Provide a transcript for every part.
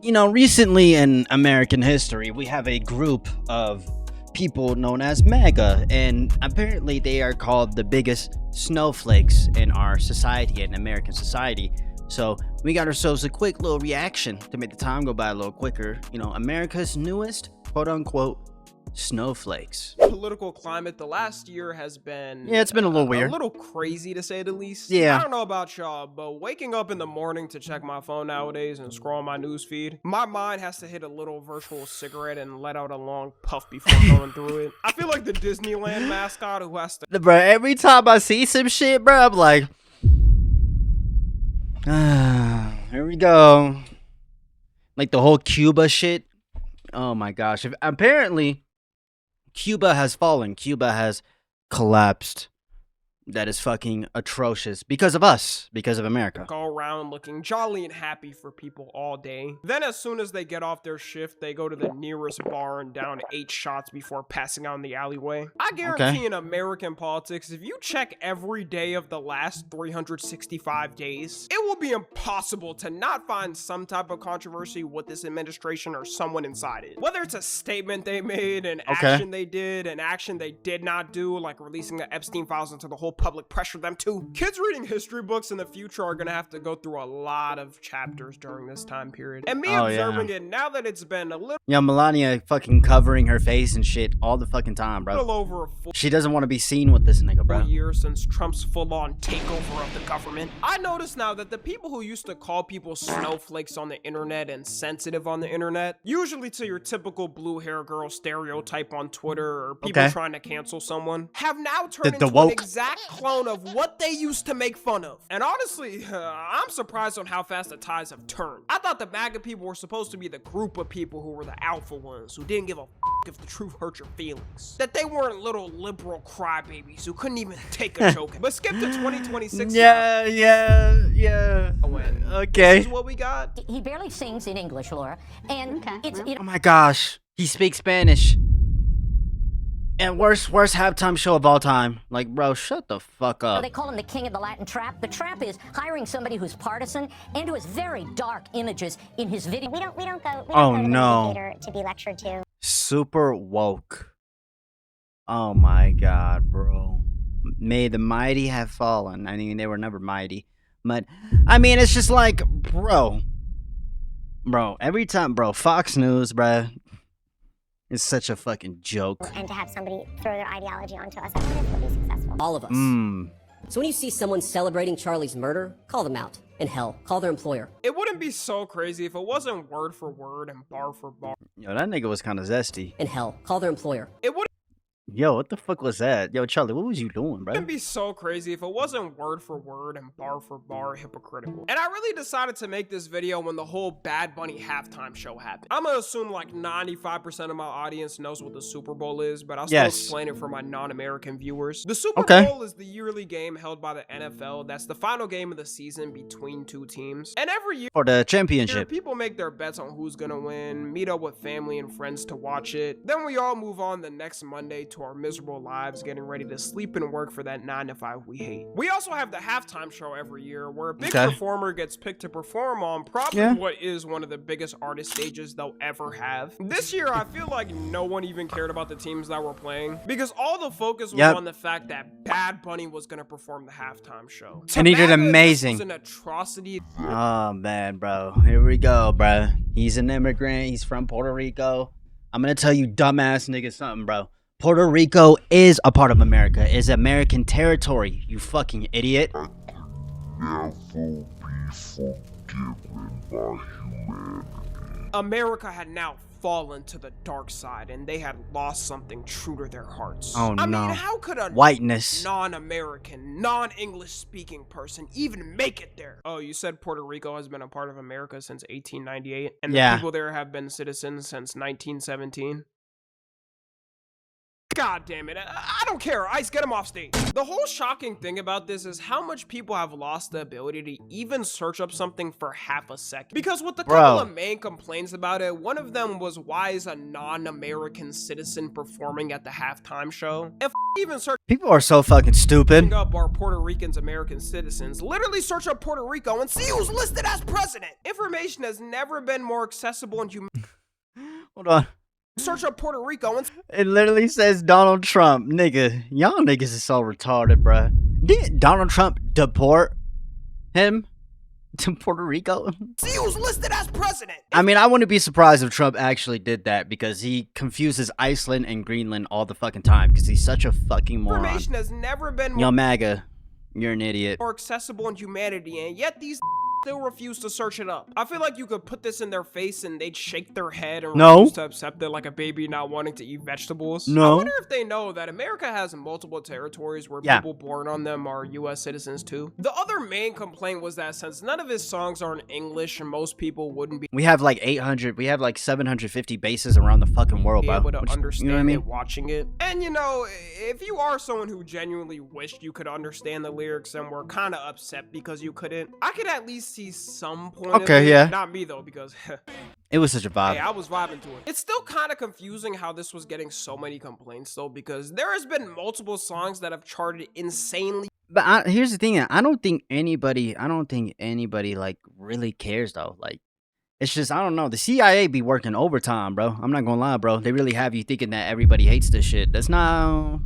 You know, recently in American history, we have a group of people known as MAGA, and apparently they are called the biggest snowflakes in our society, in American society. So we got ourselves a quick little reaction to make the time go by a little quicker. You know, America's newest, quote unquote, snowflakes. Political climate the last year has been Yeah, it's been a little a weird. little crazy to say the least. Yeah. I don't know about y'all, but waking up in the morning to check my phone nowadays and scroll my news feed, my mind has to hit a little virtual cigarette and let out a long puff before going through it. I feel like the Disneyland mascot who has to Bro, every time I see some shit, bro, I'm like, here we go. Like the whole Cuba shit. Oh my gosh. Apparently, Cuba has fallen. Cuba has collapsed. That is fucking atrocious because of us, because of America. go around looking jolly and happy for people all day. Then as soon as they get off their shift, they go to the nearest bar and down 8 shots before passing out in the alleyway. I guarantee in American politics, if you check every day of the last 365 days, it will be impossible to not find some type of controversy with this administration or someone inside it. Whether it's a statement they made, an action they did, an action they did not do, like releasing the Epstein files into the whole public pressure them to. Kids reading history books in the future are gonna have to go through a lot of chapters during this time period. And me observing it now that it's been a little Melania fucking covering her face and shit all the fucking time, bro. over a full She doesn't want to be seen with this nigga, bro. year since Trump's full-on takeover of the government. I notice now that the people who used to call people snowflakes on the internet and sensitive on the internet, usually to your typical blue hair girl stereotype on Twitter or people trying to cancel someone, have now turned into an exact clone of what they used to make fun of. And honestly, I'm surprised on how fast the tides have turned. I thought the MAGA people were supposed to be the group of people who were the alpha ones, who didn't give a if the truth hurt your feelings. That they weren't little liberal crybabies who couldn't even take a joke. But skip to 2026. Yeah. Okay. This is what we got. He barely sings in English, Laura. And it's Oh my gosh. He speaks Spanish. And worst halftime show of all time. Like, bro, shut the fuck up. They call him the king of the Latin trap. The trap is hiring somebody who's partisan and who has very dark images in his video. We don't go to no. the theater to be lectured to. Super woke. Oh my god, bro. May the mighty have fallen. I mean, they were never mighty. But, I mean, it's just like, bro, every time, bro, Fox News, bro, it's such a fucking joke. And to have somebody throw their ideology onto us, I think we'll be successful. All of us. So when you see someone celebrating Charlie's murder, call them out. And hell, call their employer. It wouldn't be so crazy if it wasn't word for word and bar for bar. Yo, that nigga was kind of zesty. And hell, call their employer. It wouldn't Yo, what the fuck was that? Yo, Charlie, what was you doing, bro? It'd be so crazy if it wasn't word for word and bar for bar hypocritical. And I really decided to make this video when the whole Bad Bunny halftime show happened. I'm gonna assume like 95% of my audience knows what the Super Bowl is, but I'll still explain it for my non-American viewers. The Super Bowl is the yearly game held by the NFL. That's the final game of the season between two teams. And every year for the championship, people make their bets on who's gonna win, meet up with family and friends to watch it. Then we all move on the next Monday to our miserable lives, getting ready to sleep and work for that 9 to 5 we hate. We also have the halftime show every year where a big performer gets picked to perform on probably what is one of the biggest artist stages they'll ever have. This year, I feel like no one even cared about the teams that were playing because all the focus was on the fact that Bad Bunny was gonna perform the halftime show. And he did amazing. This was an atrocity. Oh man, bro. Here we go, bro. He's an immigrant. He's from Puerto Rico. I'm gonna tell you dumbass nigga something, bro. Puerto Rico is a part of America. It's American territory, you fucking idiot. America had now fallen to the dark side and they had lost something true to their hearts. Oh no. I mean, how could a whiteness, non-American, non-English speaking person even make it there? Oh, you said Puerto Rico has been a part of America since 1898 and the people there have been citizens since 1917? God damn it. I don't care. Ice, get him off stage. The whole shocking thing about this is how much people have lost the ability to even search up something for half a second. Because with the couple of main complaints about it, one of them was, why is a non-American citizen performing at the halftime show? And even search People are so fucking stupid. up our Puerto Ricans American citizens. Literally search up Puerto Rico and see who's listed as president. Information has never been more accessible and Hold on. Search up Puerto Rico and It literally says Donald Trump. Nigga, y'all niggas is so retarded, bruh. Didn't Donald Trump deport him to Puerto Rico? see who's listed as president. I mean, I wouldn't be surprised if Trump actually did that because he confuses Iceland and Greenland all the fucking time because he's such a fucking moron. Information has never been Yo, MAGA, you're an idiot. more accessible in humanity, and yet these still refuse to search it up. I feel like you could put this in their face and they'd shake their head and refuse to accept it, like a baby not wanting to eat vegetables. I wonder if they know that America has multiple territories where people born on them are US citizens too. The other main complaint was that since none of his songs are in English and most people wouldn't be We have like 800, we have like 750 bases around the fucking world, bro. able to understand you know what I mean? it watching it. And you know, if you are someone who genuinely wished you could understand the lyrics and were kind of upset because you couldn't, I could at least see some point of it. Not me though, because it was such a vibe. hey, I was vibing to it. It's still kind of confusing how this was getting so many complaints though, because there has been multiple songs that have charted insanely. But here's the thing, I don't think anybody like really cares though. Like, it's just, I don't know. The CIA be working overtime, bro. I'm not gonna lie, bro. They really have you thinking that everybody hates this shit. That's no.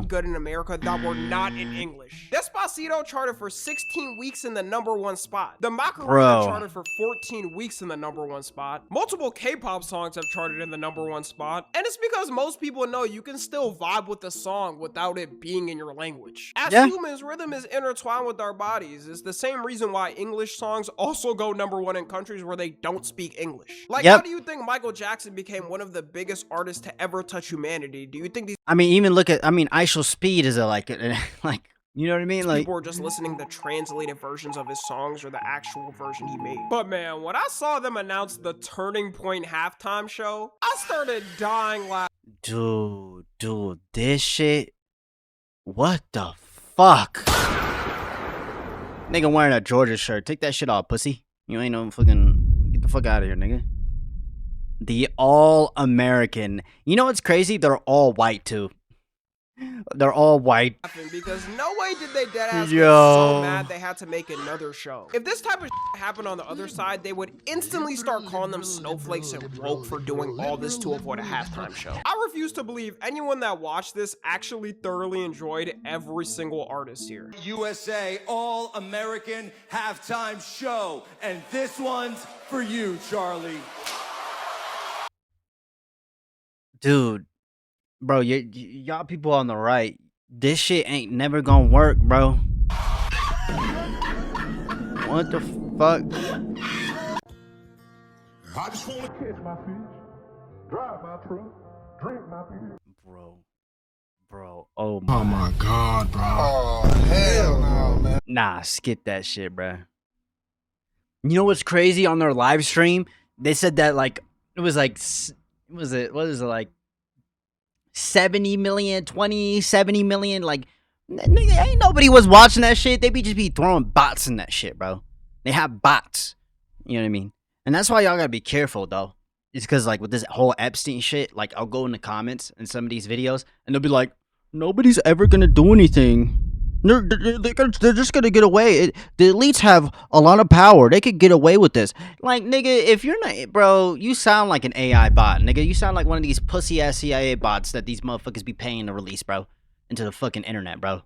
Good in America that were not in English. Despacito charted for 16 weeks in the #1 spot. The Macarena charted for 14 weeks in the #1 spot. Multiple K-pop songs have charted in the #1 spot. And it's because most people know you can still vibe with the song without it being in your language. As humans, rhythm is intertwined with our bodies. It's the same reason why English songs also go #1 in countries where they don't speak English. Like, how do you think Michael Jackson became one of the biggest artists to ever touch humanity? Do you think these I mean, even look at, I mean, Ishal Speed is a like you know what I mean? Like, people are just listening to translated versions of his songs or the actual version he made. But man, when I saw them announce the Turning Point halftime show, I started dying laughing. Dude, this shit, what the fuck? Nigga wearing a Georgia shirt. Take that shit off, pussy. You ain't no fucking, get the fuck out of here, nigga. The All-American. You know what's crazy? They're all white, too. They're all white. Because no way did they deadass get so mad they had to make another show. If this type of shit happened on the other side, they would instantly start calling them snowflakes and woke for doing all this to avoid a halftime show. I refuse to believe anyone that watched this actually thoroughly enjoyed every single artist here. USA All-American halftime show. And this one's for you, Charlie. Dude. Bro, y'all people on the right, this shit ain't never gonna work, bro. What the fuck? I just wanna catch my fish, drive my truck, drink my beer. Bro, oh my god, bro. Oh, hell no, man. Nah, skip that shit, bro. You know what's crazy? On their live stream, they said that, like, it was like, what is it, like, 70 million, 70 million, like, ain't nobody was watching that shit. They just be throwing bots in that shit, bro. They have bots. You know what I mean? And that's why y'all gotta be careful, though. It's because, like, with this whole Epstein shit, like, I'll go in the comments in some of these videos, and they'll be like, nobody's ever gonna do anything. They're just gonna get away. The elites have a lot of power. They could get away with this. Like, nigga, if you're not, bro, you sound like an AI bot, nigga. You sound like one of these pussy-ass CIA bots that these motherfuckers be paying to release, bro, into the fucking internet, bro.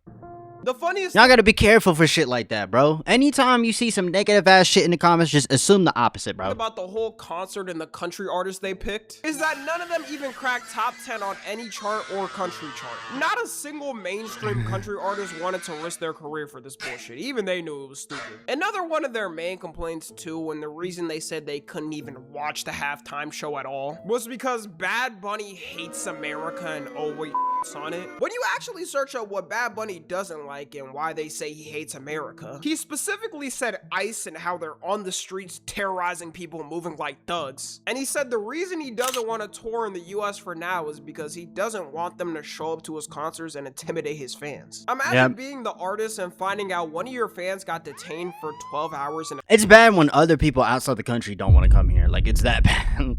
The funniest Y'all gotta be careful for shit like that, bro. Anytime you see some negative ass shit in the comments, just assume the opposite, bro. About the whole concert and the country artists they picked is that none of them even cracked top 10 on any chart or country chart. Not a single mainstream country artist wanted to risk their career for this bullshit. Even they knew it was stupid. Another one of their main complaints too, and the reason they said they couldn't even watch the halftime show at all, was because Bad Bunny hates America and always on it. When you actually search up what Bad Bunny doesn't like and why they say he hates America, he specifically said ICE and how they're on the streets terrorizing people moving like thugs. And he said the reason he doesn't want to tour in the US for now is because he doesn't want them to show up to his concerts and intimidate his fans. Imagine being the artist and finding out one of your fans got detained for 12 hours in a It's bad when other people outside the country don't want to come here. Like, it's that bad.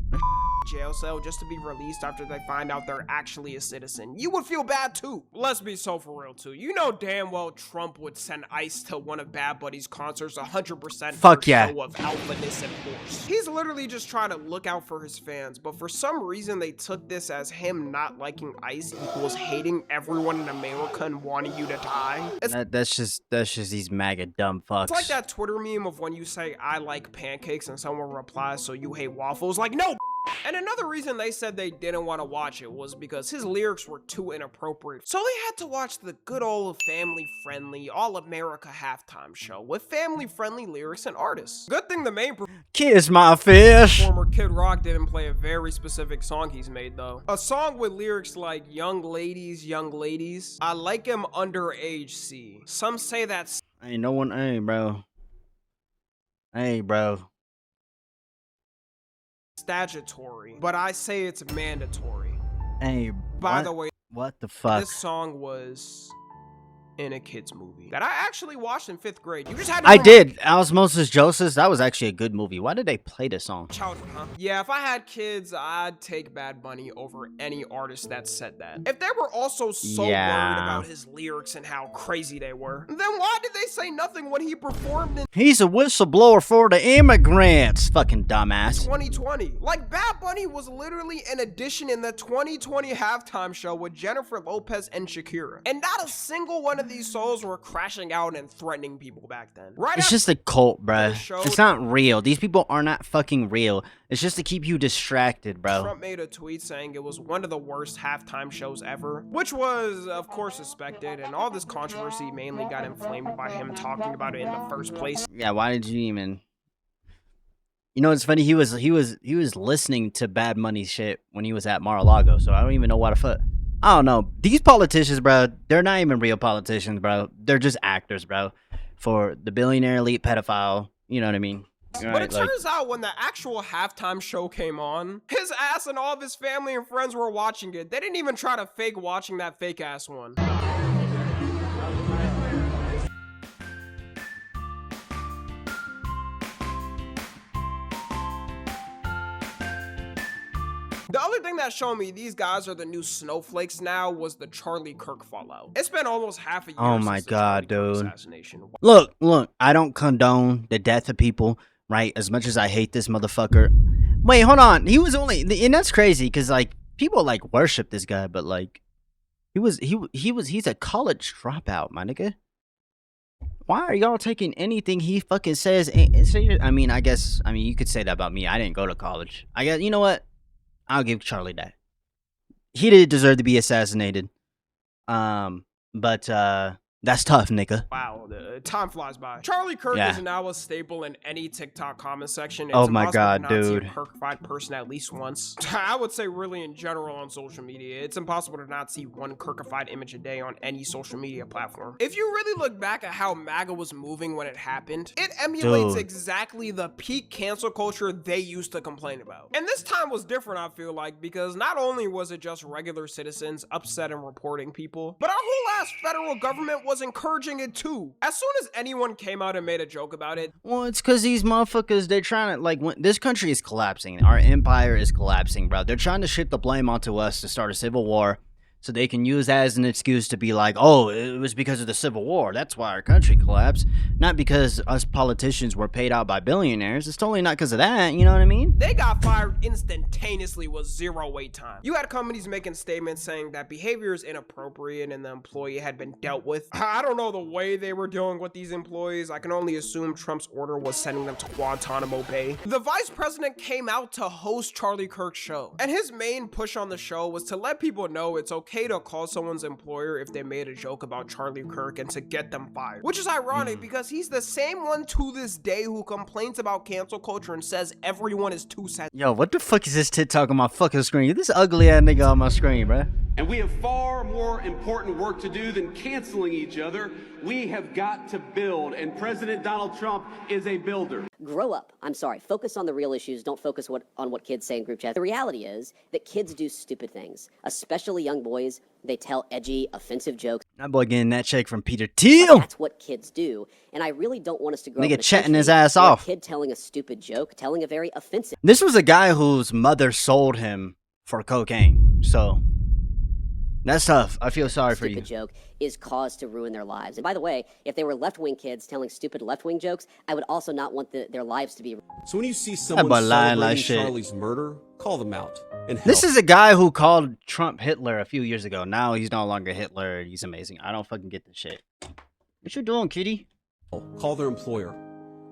jail cell just to be released after they find out they're actually a citizen. You would feel bad too. Let's be so for real too. You know damn well Trump would send ICE to one of Bad Bunny's concerts 100%. Fuck yeah. Show of alphaness and force. He's literally just trying to look out for his fans, but for some reason they took this as him not liking ICE equals hating everyone in America and wanting you to die. That's just these MAGA dumb fucks. It's like that Twitter meme of when you say I like pancakes and someone replies so you hate waffles. Like, no. And another reason they said they didn't want to watch it was because his lyrics were too inappropriate. So they had to watch the good old family-friendly All-America halftime show with family-friendly lyrics and artists. Good thing the main Kiss my fish. performer Kid Rock didn't play a very specific song he's made though. A song with lyrics like young ladies, I like him underage, see. Some say that's Ain't no one, hey bro. statutory, but I say it's mandatory. Hey, By the way, what the fuck? this song was in a kid's movie that I actually watched in 5th grade. You just had to I did. Osmosis Josephs. That was actually a good movie. Why did they play this song? childhood, huh? Yeah, if I had kids, I'd take Bad Bunny over any artist that said that. If they were also so worried about his lyrics and how crazy they were, then why did they say nothing when he performed in He's a whistleblower for the immigrants. Fucking dumbass. 2020? Like, Bad Bunny was literally an addition in the 2020 halftime show with Jennifer Lopez and Shakira. And not a single one of these souls were crashing out and threatening people back then. Right It's after just a cult, bruh. the show- It's not real. These people are not fucking real. It's just to keep you distracted, bro. Trump made a tweet saying it was one of the worst halftime shows ever, which was, of course, expected, and all this controversy mainly got inflamed by him talking about it in the first place. Yeah, why did you even... You know, it's funny. He was listening to Bad Bunny shit when he was at Mar-a-Lago, so I don't even know why the fuck... I don't know. These politicians, bro, they're not even real politicians, bro. They're just actors, bro, for the billionaire elite pedophile. You know what I mean? But it turns out when the actual halftime show came on, his ass and all of his family and friends were watching it. They didn't even try to fake watching that fake ass one. The other thing that showed me these guys are the new Snowflakes now was the Charlie Kirk fallout. It's been almost half a year Oh my since the God, Charlie Kirk dude. assassination. Look, I don't condone the death of people, right? As much as I hate this motherfucker. Wait, hold on. He was only, and that's crazy because like people like worship this guy, but like he's a college dropout, my nigga. Why are y'all taking anything he fucking says? I mean, you could say that about me. I didn't go to college. I guess, you know what? I'll give Charlie that. He did deserve to be assassinated. But that's tough, nigga. Wow, the time flies by. Charlie Kirk Yeah. is now a staple in any TikTok comment section. It's Oh my impossible God, to not see a dude. Kirkified person at least once. I would say really in general on social media. It's impossible to not see one Kirkified image a day on any social media platform. If you really look back at how MAGA was moving when it happened, it emulates Dude. exactly the peak cancel culture they used to complain about. And this time was different, I feel like, because not only was it just regular citizens upset and reporting people, but our whole ass federal government was encouraging it too. As soon as anyone came out and made a joke about it, Well, it's because these motherfuckers, they're trying to, like, when this country is collapsing. Our empire is collapsing, bro. They're trying to shift the blame onto us to start a civil war so they can use that as an excuse to be like, oh, it was because of the Civil War. That's why our country collapsed. Not because us politicians were paid out by billionaires. It's totally not because of that. You know what I mean? they got fired instantaneously with zero wait time. You had companies making statements saying that behavior is inappropriate and the employee had been dealt with. I don't know the way they were dealing with these employees. I can only assume Trump's order was sending them to Guantanamo Bay. The vice president came out to host Charlie Kirk's show, and his main push on the show was to let people know it's okay to call someone's employer if they made a joke about Charlie Kirk and to get them fired. Which is ironic because he's the same one to this day who complains about cancel culture and says everyone is too sensitive. Yo, what the fuck is this tit talking on my fucking screen? This ugly ass nigga on my screen, bro. And we have far more important work to do than canceling each other. We have got to build, and President Donald Trump is a builder. Grow up. I'm sorry. Focus on the real issues. Don't focus on what kids say in group chat. The reality is that kids do stupid things, especially young boys. They tell edgy, offensive jokes. That boy getting that check from Peter Thiel. That's what kids do, and I really don't want us to grow up Nigga in a chatting his country ass where off. A kid telling a stupid joke, telling a very offensive. This was a guy whose mother sold him for cocaine. So that's tough. I feel sorry for you. Stupid joke is cause to ruin their lives. And by the way, if they were left-wing kids telling stupid left-wing jokes, I would also not want their lives to be. So when you see someone boy lying like celebrating shit. Charlie's murder, call them out and help. This is a guy who called Trump Hitler a few years ago. Now he's no longer Hitler. He's amazing. I don't fucking get this shit. What you doing, kitty? Call their employer.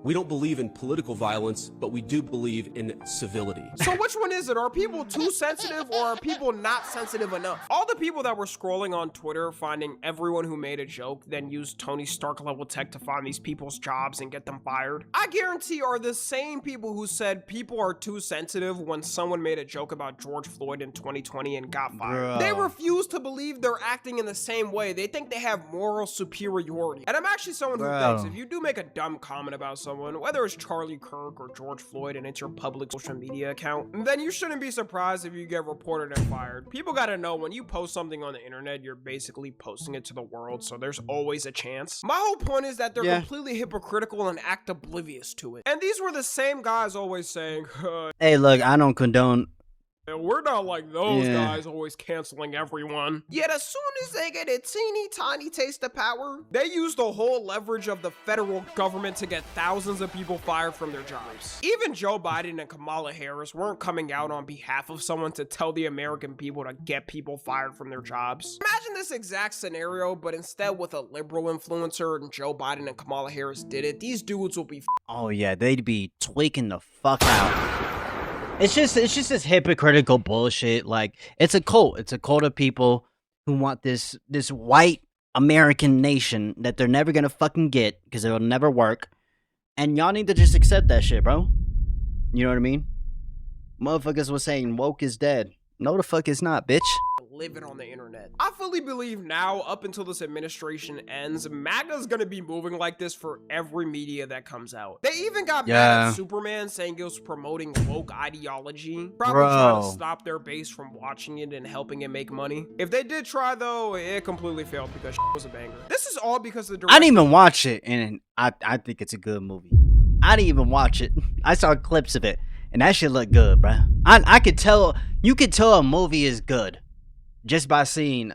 We don't believe in political violence, but we do believe in civility. So which one is it? Are people too sensitive or are people not sensitive enough? All the people that were scrolling on Twitter finding everyone who made a joke then used Tony Stark level tech to find these people's jobs and get them fired, I guarantee are the same people who said people are too sensitive when someone made a joke about George Floyd in 2020 and got fired. Bro. They refuse to believe they're acting in the same way. They think they have moral superiority. And I'm actually someone who Bro. thinks if you do make a dumb comment about someone, whether it's Charlie Kirk or George Floyd and it's your public social media account, then you shouldn't be surprised if you get reported and fired. People gotta know when you post something on the internet, you're basically posting it to the world, so there's always a chance. My whole point is that they're completely hypocritical and act oblivious to it. And these were the same guys always saying, Hey, look, I don't condone. we're not like those Yeah. guys always canceling everyone. Yet as soon as they get a teeny tiny taste of power, they use the whole leverage of the federal government to get thousands of people fired from their jobs. Even Joe Biden and Kamala Harris weren't coming out on behalf of someone to tell the American people to get people fired from their jobs. Imagine this exact scenario, but instead with a liberal influencer and Joe Biden and Kamala Harris did it, these dudes will be Oh yeah, they'd be tweaking the fuck out. It's just this hypocritical bullshit. Like, it's a cult. It's a cult of people who want this white American nation that they're never gonna fucking get because it'll never work. And y'all need to just accept that shit, bro. You know what I mean? Motherfuckers was saying woke is dead. No, the fuck it's not, bitch. living on the internet. I fully believe now, up until this administration ends, MAGA's gonna be moving like this for every media that comes out. They even got mad at Superman saying it was promoting woke ideology. Probably trying to stop their base from watching it and helping it make money. If they did try though, it completely failed because shit was a banger. This is all because the director— I didn't even watch it, and I think it's a good movie. I didn't even watch it. I saw clips of it, and that shit looked good, bro. I could tell, you could tell a movie is good just by seeing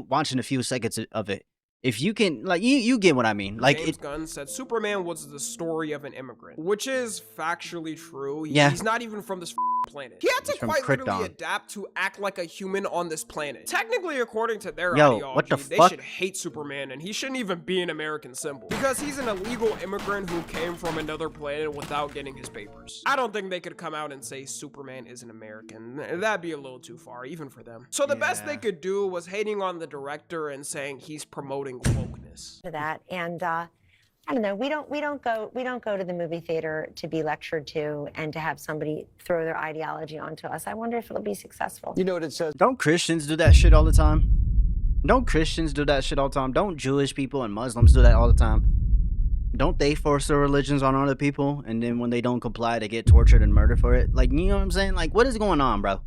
watching a few seconds of it. If you can, like, you get what I mean. Like, James Gunn said Superman was the story of an immigrant, which is factually true. Yeah. He's not even from this planet. He had to quite literally adapt to act like a human on this planet. Technically, according to their ideology, what the they fuck? should hate Superman, and he shouldn't even be an American symbol because he's an illegal immigrant who came from another planet without getting his papers. I don't think they could come out and say Superman is an American. That'd be a little too far, even for them. So the best they could do was hating on the director and saying he's promoting wokeness. To that, and I don't know. We don't go to the movie theater to be lectured to and to have somebody throw their ideology onto us. I wonder if it'll be successful. You know what it says? Don't Christians do that shit all the time? Don't Christians do that shit all the time? Don't Jewish people and Muslims do that all the time? Don't they force their religions on other people, and then when they don't comply, they get tortured and murdered for it? Like, you know what I'm saying? Like, what is going on, bro?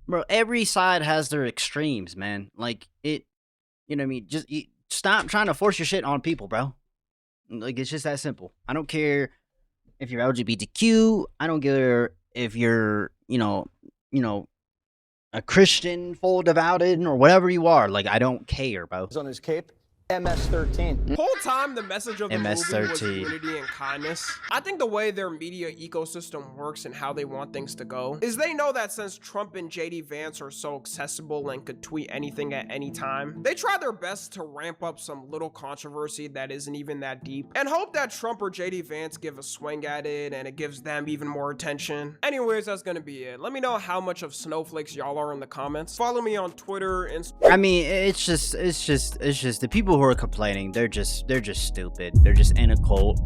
Bro, every side has their extremes, man. Like, you know what I mean? Just stop trying to force your shit on people, bro. Like, it's just that simple. I don't care if you're LGBTQ. I don't care if you're, you know, a Christian, full devoted, or whatever you are. Like, I don't care, bro. On his cape, MS-13. The whole time, the message of the movie was MS-13. unity and kindness. I think the way their media ecosystem works and how they want things to go is they know that since Trump and JD Vance are so accessible and could tweet anything at any time, they try their best to ramp up some little controversy that isn't even that deep and hope that Trump or JD Vance give a swing at it and it gives them even more attention. Anyways, that's gonna be it. Let me know how much of Snowflakes y'all are in the comments. Follow me on Twitter and— I mean, it's just the people who are complaining, they're just stupid. They're just in a cult.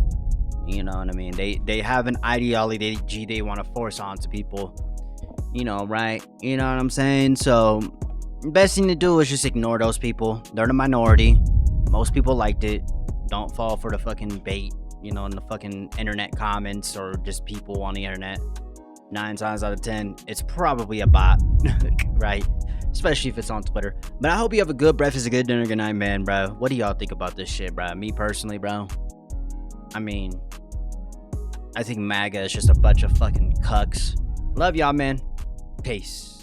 You know what I mean? They have an ideology they want to force onto people. You know, right? You know what I'm saying? So Best thing to do is just ignore those people. They're the minority. Most people liked it. Don't fall for the fucking bait, you know, in the fucking internet comments or just people on the internet. 9 times out of 10, it's probably a bot, right? Especially if it's on Twitter. But I hope you have a good breakfast, a good dinner, good night, man, bro. What do y'all think about this shit, bro? Me personally, bro, I mean, I think MAGA is just a bunch of fucking cucks. Love y'all, man. Peace.